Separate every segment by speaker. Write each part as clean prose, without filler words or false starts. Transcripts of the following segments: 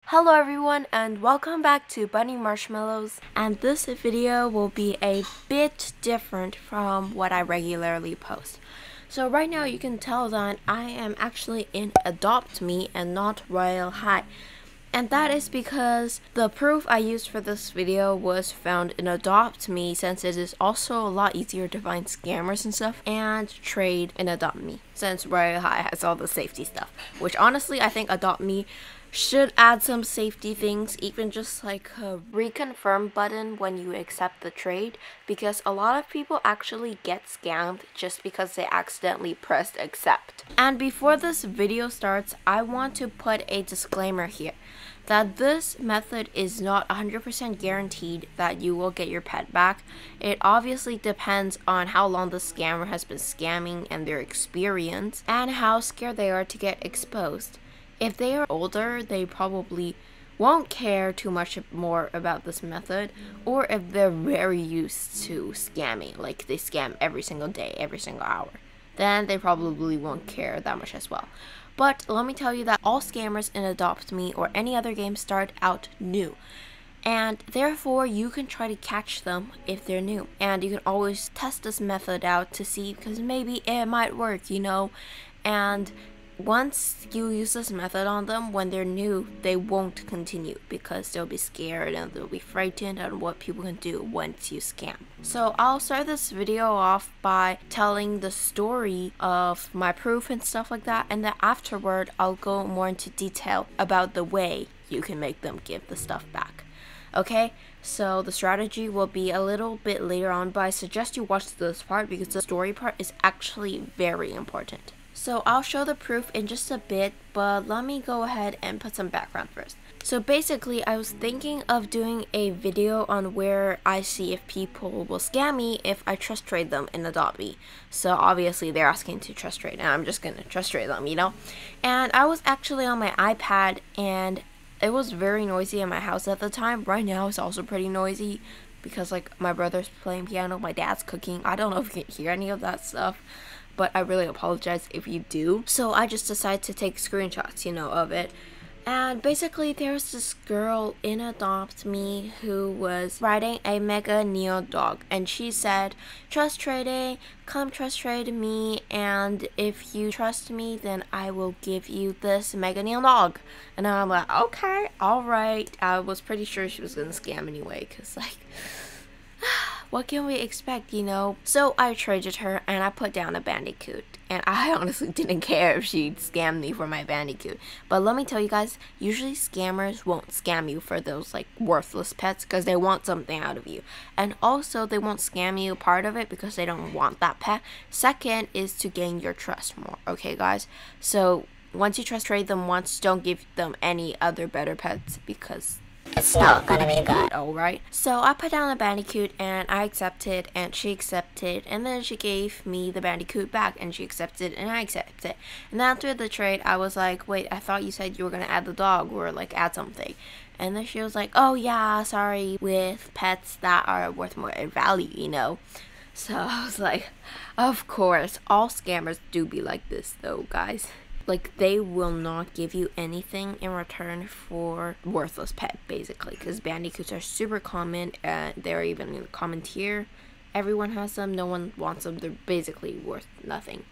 Speaker 1: Hello everyone and welcome back to Bunny Marshmallows, and this video will be a bit different from what I regularly post. So right now you can tell that I am actually in Adopt Me and not Royal High. And that is because the proof I used for this video was found in Adopt Me, since it is also a lot easier to find scammers and stuff and trade in Adopt Me, since Royal High has all the safety stuff, which honestly I think Adopt Me should add some safety things, even just like a reconfirm button when you accept the trade, because a lot of people actually get scammed just because they accidentally pressed accept. And before this video starts, I want to put a disclaimer here that this method is not 100% guaranteed that you will get your pet back. It obviously depends on how long the scammer has been scamming and their experience, and how scared they are to get exposed. If they are older, they probably won't care too much more about this method, or if they're very used to scamming, like they scam every single day, every single hour, then they probably won't care that much as well. But let me tell you that all scammers in Adopt Me or any other game start out new, and therefore you can try to catch them if they're new, and you can always test this method out to see, because maybe it might work, and once you use this method on them, when they're new, they won't continue because they'll be scared and they'll be frightened at what people can do once you scam. So I'll start this video off by telling the story of my proof and stuff like that, and then afterward I'll go more into detail about the way you can make them give the stuff back. Okay, so the strategy will be a little bit later on, but I suggest you watch this part because the story part is actually very important. So I'll show the proof in just a bit, but let me go ahead and put some background first. So basically, I was thinking of doing a video on where I see if people will scam me if I trust trade them in Adopt Me. So obviously they're asking to trust trade, and I'm just gonna trust trade them, And I was actually on my iPad, and it was very noisy in my house at the time. Right now it's also pretty noisy because like my brother's playing piano, my dad's cooking. I don't know if you can hear any of that stuff, but I really apologize if you do. So I just decided to take screenshots, of it. And basically there's this girl in Adopt Me who was riding a mega neo dog, and she said, trust trading, come trust trade me, and if you trust me then I will give you this mega neo dog. And I'm like, okay, alright. I was pretty sure she was gonna scam anyway, because like what can we expect, So I traded her and I put down a bandicoot. And I honestly didn't care if she scammed me for my bandicoot. But let me tell you guys, usually scammers won't scam you for those like worthless pets because they want something out of you. And also they won't scam you part of it because they don't want that pet. Second is to gain your trust more, okay guys? So once you trust trade them once, don't give them any other better pets because it's not gonna be good, alright? So I put down the bandicoot and I accepted and she accepted, and then she gave me the bandicoot back and she accepted and I accepted. And after the trade I was like, wait, I thought you said you were gonna add the dog or like add something. And then she was like, oh yeah, sorry, with pets that are worth more in value, So I was like, of course, all scammers do be like this though, guys. Like, they will not give you anything in return for worthless pet, basically, because bandicoots are super common, and they're even in the common tier. Everyone has them, no one wants them, they're basically worth nothing.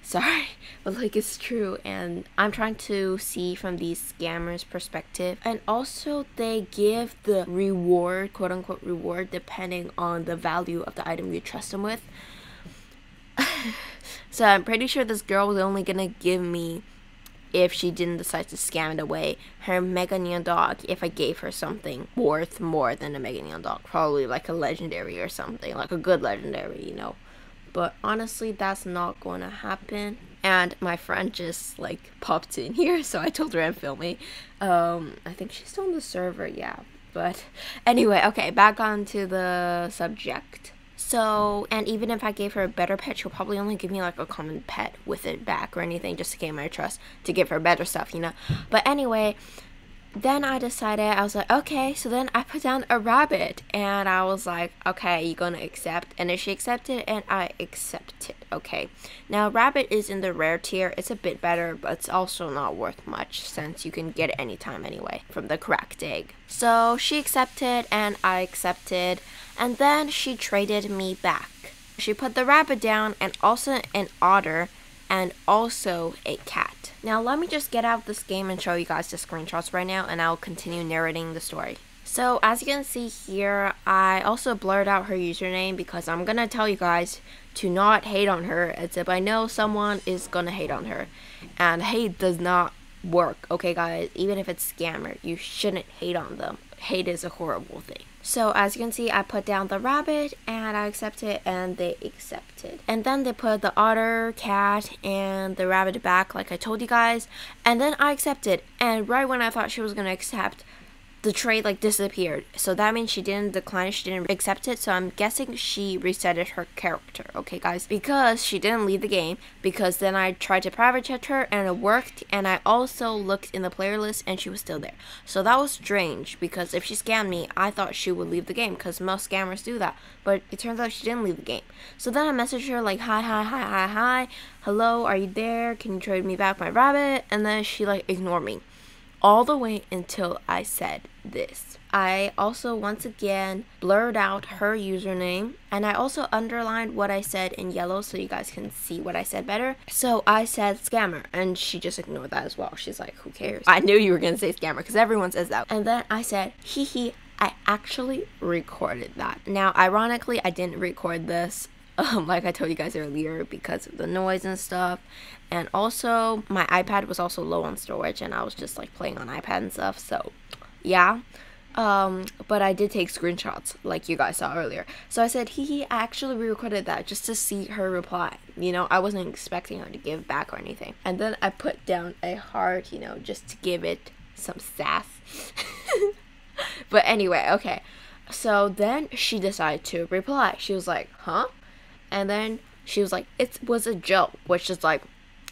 Speaker 1: Sorry, but like, it's true, and I'm trying to see from these scammers' perspective. And also, they give the reward, quote-unquote reward, depending on the value of the item you trust them with. So I'm pretty sure this girl was only gonna give me, if she didn't decide to scam it away, her mega neon dog if I gave her something worth more than a mega neon dog. Probably like a legendary or something, like a good legendary, But honestly, that's not gonna happen. And my friend just like popped in here, so I told her I'm filming. I think she's still on the server, yeah. But anyway, okay, back onto the subject. So, and even if I gave her a better pet, she'll probably only give me like a common pet with it back or anything just to gain my trust to give her better stuff, But anyway, then I decided, I was like, okay, so then I put down a rabbit, and I was like, okay, you gonna accept? And then she accepted, and I accepted. Okay, now rabbit is in the rare tier. It's a bit better, but it's also not worth much since you can get it anytime anyway from the cracked egg. So she accepted, and I accepted, and then she traded me back. She put the rabbit down, and also an otter, and also a cat. Now let me just get out of this game and show you guys the screenshots right now, and I'll continue narrating the story. So as you can see here, I also blurred out her username because I'm gonna tell you guys to not hate on her, as if I know someone is gonna hate on her. And hate does not work, okay guys? Even if it's scammer, you shouldn't hate on them. Hate is a horrible thing. So as you can see, I put down the rabbit and I accepted, and they accepted. And then they put the otter, cat, and the rabbit back like I told you guys. And then I accepted, and right when I thought she was gonna accept, the trade like disappeared. So that means she didn't decline, she didn't accept it. So I'm guessing she resetted her character, okay guys, because she didn't leave the game. Because then I tried to private chat her and it worked, and I also looked in the player list and she was still there. So that was strange, because if she scammed me, I thought she would leave the game, because most scammers do that, but it turns out she didn't leave the game. So then I messaged her like, hi, hello, are you there, can you trade me back my rabbit? And then she like ignored me all the way until I said this. I also once again blurred out her username, and I also underlined what I said in yellow so you guys can see what I said better. So I said scammer, and she just ignored that as well. She's like, who cares? I knew you were gonna say scammer because everyone says that. And then I said, hee, I actually recorded that. Now ironically, I didn't record this like I told you guys earlier, because of the noise and stuff, and also my iPad was also low on storage, and I was just like playing on iPad and stuff, so yeah. But I did take screenshots like you guys saw earlier. So I said, hee, I actually re-recorded that just to see her reply. You know, I wasn't expecting her to give back or anything. And then I put down a heart, you know, just to give it some sass. But anyway, okay. So then she decided to reply. She was like, huh? And then she was like, it was a joke, which is like,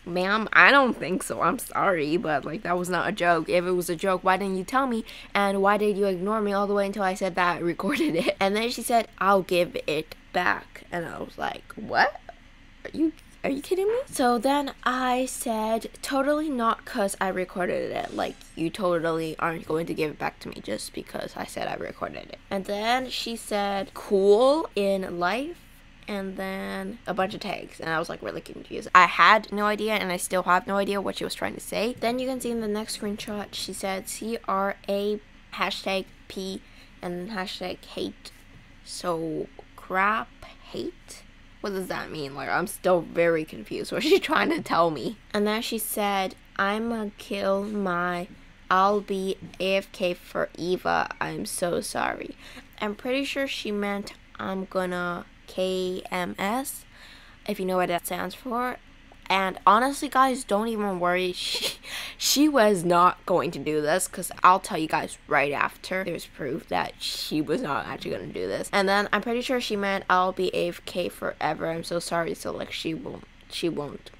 Speaker 1: ma'am, I don't think so. I'm sorry, but like that was not a joke. If it was a joke, why didn't you tell me? And why did you ignore me all the way until I said that I recorded it? And then she said, I'll give it back. And I was like, what? Are you kidding me? So then I said, totally not, because I recorded it. Like, you totally aren't going to give it back to me just because I said I recorded it. And then she said, cool in life, and then a bunch of tags, and I was like really confused. I had no idea, and I still have no idea what she was trying to say. Then you can see in the next screenshot, she said CRA hashtag P and then hashtag hate. So crap hate? What does that mean? Like, I'm still very confused. What is she trying to tell me? And then she said, I'ma kill my, I'll be AFK for Eva, I'm so sorry. I'm pretty sure she meant I'm gonna KMS, if you know what that stands for. And honestly guys, don't even worry, she was not going to do this, because I'll tell you guys right after there's proof that she was not actually going to do this. And then I'm pretty sure she meant I'll be AFK forever, I'm so sorry. So like she won't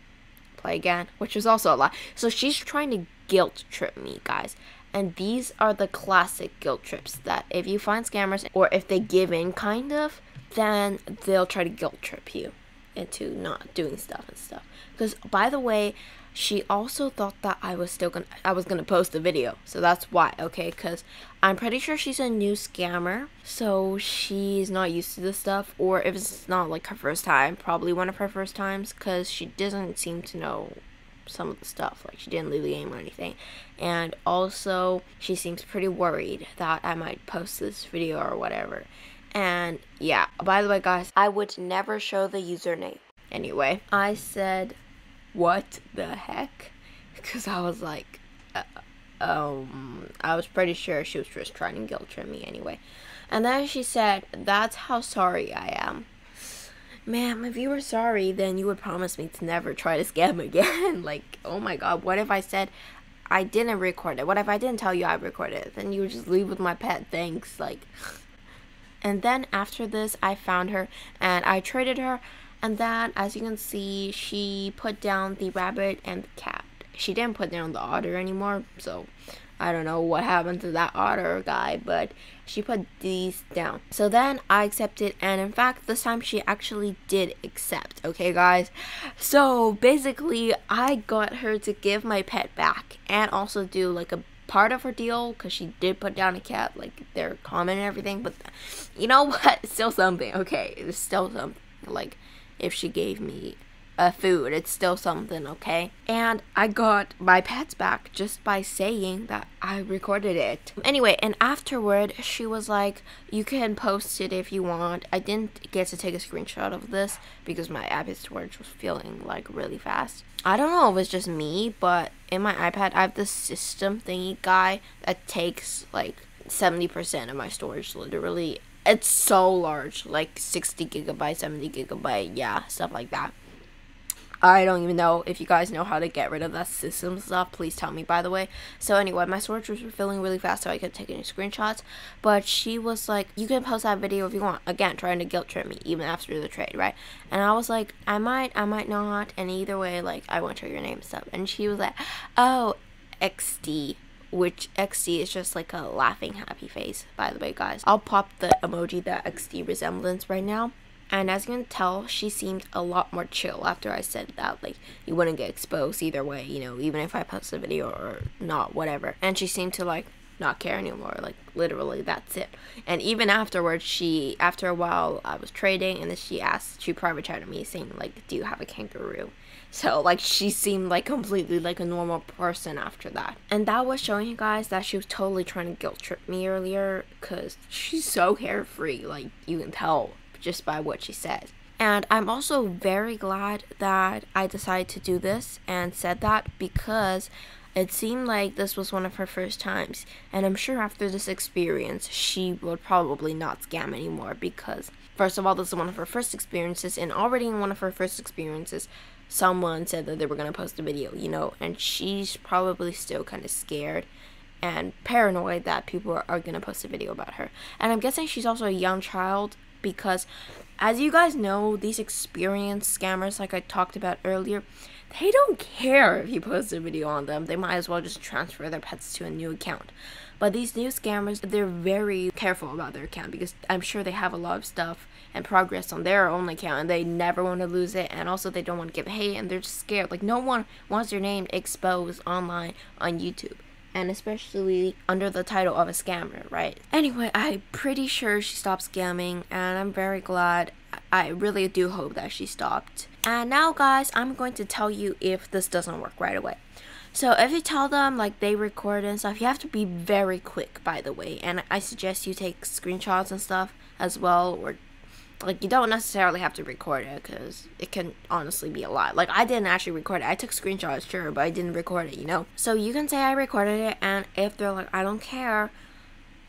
Speaker 1: play again, which is also a lie. So she's trying to guilt trip me, guys. And these are the classic guilt trips that if you find scammers, or if they give in kind of, then they'll try to guilt trip you into not doing stuff and stuff. Because by the way, she also thought that I was gonna post the video, so that's why, okay? Because I'm pretty sure she's a new scammer, so she's not used to this stuff. Or if it's not like her first time, probably one of her first times, because she doesn't seem to know some of the stuff, like she didn't leave the game or anything. And also she seems pretty worried that I might post this video or whatever. And yeah, by the way guys, I would never show the username. Anyway, I said, what the heck? Because I was like, I was pretty sure she was just trying to guilt trip me anyway. And then she said, that's how sorry I am. Ma'am, if you were sorry, then you would promise me to never try to scam again. Like, oh my god, what if I said I didn't record it? What if I didn't tell you I recorded it? Then you would just leave with my pet, thanks. Like, and then after this, I found her and I traded her. And then, as you can see, she put down the rabbit and the cat. she didn't put down the otter anymore, so I don't know what happened to that otter guy, but she put these down. So then I accepted, and in fact, this time she actually did accept, okay, guys? So basically, I got her to give my pet back and also do like a part of her deal, because she did put down a cat, like they're common and everything, but you know what? It's still something, okay? It's still something. Like, if she gave me food, it's still something, okay? And I got my pets back just by saying that I recorded it. Anyway, and afterward, she was like, you can post it if you want. I didn't get to take a screenshot of this because my iPad storage was filling like really fast. I don't know if it's just me, but in my iPad, I have this system thingy guy that takes like 70% of my storage, literally. It's so large, like 60 gigabytes, 70 gigabyte, yeah, stuff like that. I don't even know if you guys know how to get rid of that system stuff. Please tell me, by the way. So anyway, my storage was filling really fast, so I couldn't take any screenshots. But she was like, you can post that video if you want. Again, trying to guilt trip me, even after the trade, right? And I was like, I might not. And either way, like, I won't show your name and stuff. And she was like, oh, XD. Which XD is just like a laughing happy face, by the way, guys. I'll pop the emoji, that XD resemblance right now. And as you can tell, she seemed a lot more chill after I said that, like, you wouldn't get exposed either way, you know, even if I post a video or not, whatever. And she seemed to, like, not care anymore, like, literally, that's it. And even afterwards, after a while, I was trading, and then she private chatted me saying, like, do you have a kangaroo? So, like, she seemed like completely like a normal person after that. And that was showing you guys that she was totally trying to guilt trip me earlier, because she's so carefree, like, you can tell just by what she said. And I'm also very glad that I decided to do this and said that, because it seemed like this was one of her first times, and I'm sure after this experience she would probably not scam anymore, because first of all, this is one of her first experiences, and already in one of her first experiences someone said that they were going to post a video, you know, and she's probably still kind of scared and paranoid that people are going to post a video about her. And I'm guessing she's also a young child, because as you guys know, these experienced scammers, like I talked about earlier, they don't care if you post a video on them. They might as well just transfer their pets to a new account. But these new scammers, they're very careful about their account, because I'm sure they have a lot of stuff and progress on their own account, and they never want to lose it, and also they don't want to give hate, and they're just scared. Like, no one wants their name exposed online on YouTube, and especially under the title of a scammer, right? Anyway, I'm pretty sure she stopped scamming, and I'm very glad. I really do hope that she stopped. And now, guys, I'm going to tell you if this doesn't work right away. So if you tell them, like, they record and stuff, you have to be very quick, by the way. And I suggest you take screenshots and stuff as well, or like, you don't necessarily have to record it, because it can honestly be a lot. Like, I didn't actually record it. I took screenshots, sure, but I didn't record it, you know? So you can say I recorded it, and if they're like, I don't care,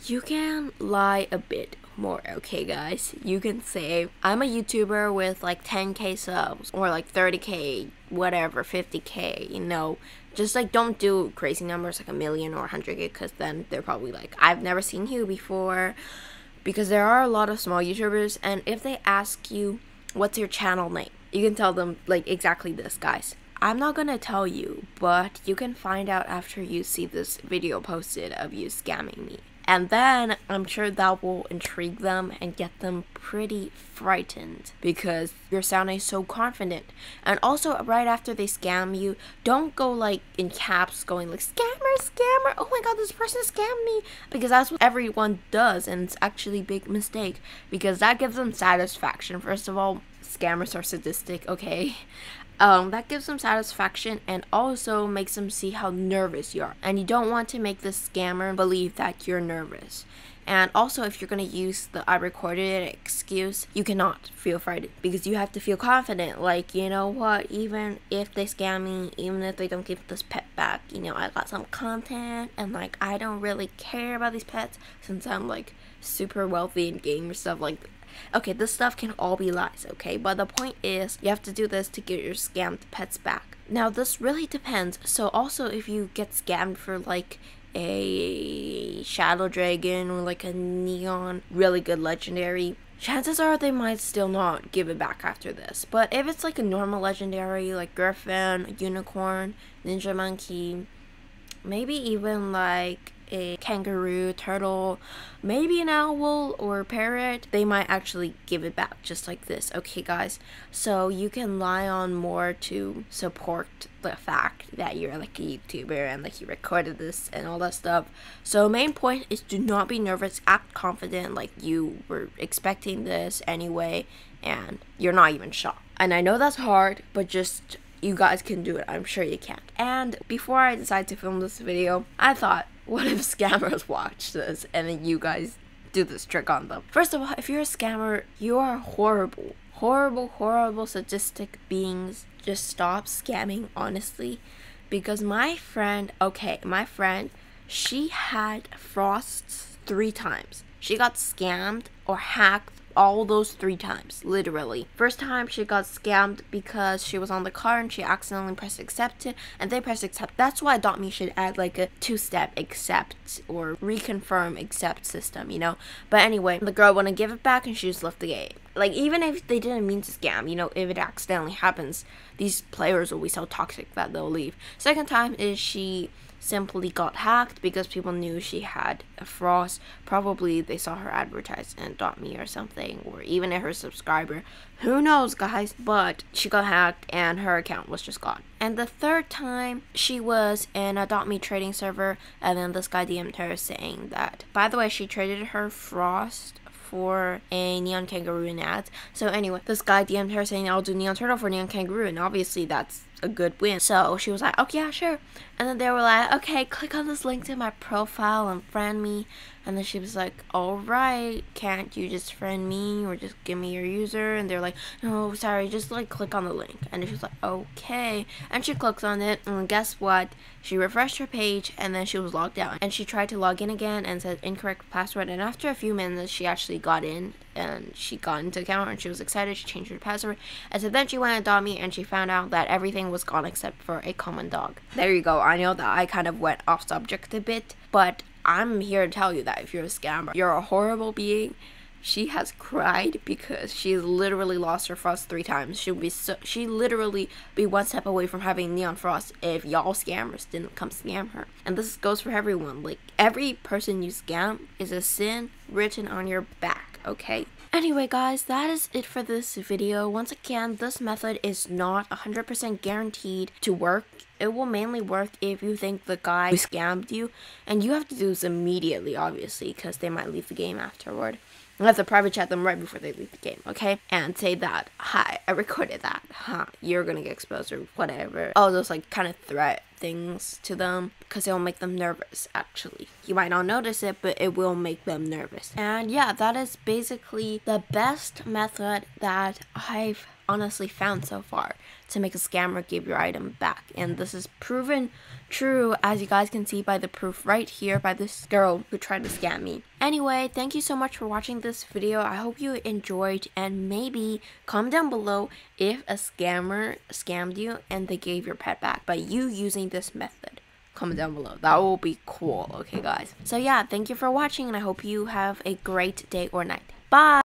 Speaker 1: you can lie a bit more, okay, guys? You can say, I'm a YouTuber with like 10k subs, or like 30k, whatever, 50k, you know? Just, like, don't do crazy numbers like 1 million or 100k, because then they're probably like, I've never seen you before. Because there are a lot of small YouTubers, and if they ask you, what's your channel name? You can tell them, like, exactly this, guys. I'm not gonna tell you, but you can find out after you see this video posted of you scamming me. And then I'm sure that will intrigue them and get them pretty frightened, because you're sounding so confident. And also, right after they scam you, don't go like in caps going like, scammer, scammer, oh my god, this person scammed me, because that's what everyone does, and it's actually a big mistake, because that gives them satisfaction. First of all, scammers are sadistic, okay? That gives them satisfaction, and also makes them see how nervous you are. And you don't want to make the scammer believe that you're nervous. And also, if you're going to use the I recorded it excuse, you cannot feel frightened, because you have to feel confident. Like, you know what, even if they scam me, even if they don't give this pet back, you know, I got some content, and like, I don't really care about these pets, since I'm like super wealthy in game or stuff like that. Okay, this stuff can all be lies, okay? But the point is, you have to do this to get your scammed pets back. Now, this really depends. So also, if you get scammed for like a shadow dragon or like a neon really good legendary, chances are they might still not give it back after this. But if it's like a normal legendary, like Griffin, Unicorn, Ninja Monkey, maybe even like a kangaroo, turtle, maybe an owl or parrot, they might actually give it back just like this. Okay guys, so you can rely on more to support the fact that you're like a YouTuber and like you recorded this and all that stuff. So main point is, do not be nervous, act confident like you were expecting this anyway and you're not even shocked. And I know that's hard, but just you guys can do it. I'm sure you can. And before I decided to film this video, I thought, what if scammers watch this and then you guys do this trick on them? First of all, if you're a scammer, you are horrible. Horrible, sadistic beings. Just stop scamming, honestly. Because my friend, she had frosts 3 times. She got scammed or hacked all those 3 times, literally. First time she got scammed because she was on the car and she accidentally pressed accept it, and they pressed accept. That's why Adopt.me should add like a 2-step accept or reconfirm accept system, you know. But anyway, the girl wouldn't give it back and she just left the game. Like, even if they didn't mean to scam, you know, if it accidentally happens, these players will be so toxic that they'll leave. Second time is she simply got hacked because people knew she had a frost. Probably they saw her advertised in Adopt.me or something, or even her subscriber. Who knows, guys? But she got hacked and her account was just gone. And the third time, she was in a Adopt.me trading server, and then this guy DM'd her saying that, by the way, she traded her frost for a neon kangaroo in ads. So anyway, this guy DM'd her saying, I'll do neon turtle for neon kangaroo, and obviously that's a good win. So she was like, okay, yeah, sure. And then they were like, okay, click on this link to my profile and friend me. And then she was like, alright, can't you just friend me or just give me your user? And they're like, no, sorry, just like click on the link. And she was like, okay. And she clicks on it, and guess what? She refreshed her page and then she was logged out. And she tried to log in again and said incorrect password. And after a few minutes, she actually got in and she got into the account and she was excited. She changed her password. And so then she went to Adopt.me and she found out that everything was gone except for a common dog. There you go. I know that I kind of went off subject a bit, but I'm here to tell you that if you're a scammer, you're a horrible being. She has cried because she's literally lost her frost 3 times. She'd literally be 1 step away from having neon frost if y'all scammers didn't come scam her. And this goes for everyone. Like, every person you scam is a sin written on your back, okay? Anyway guys, that is it for this video. Once again, this method is not 100% guaranteed to work. It will mainly work if you think the guy who scammed you, and you have to do this immediately, obviously, because they might leave the game afterward. You have to private chat them right before they leave the game, okay? And say that, hi, I recorded that, you're gonna get exposed or whatever. All those like kind of threat things to them, because it'll make them nervous, actually. You might not notice it, but it will make them nervous. And yeah, that is basically the best method that I've honestly found so far to make a scammer give your item back. And this is proven true, as you guys can see by the proof right here by this girl who tried to scam me. Anyway, thank you so much for watching this video. I hope you enjoyed, and maybe comment down below if a scammer scammed you and they gave your pet back by you using this method. Comment down below. That will be cool, okay guys? So yeah, thank you for watching and I hope you have a great day or night. Bye!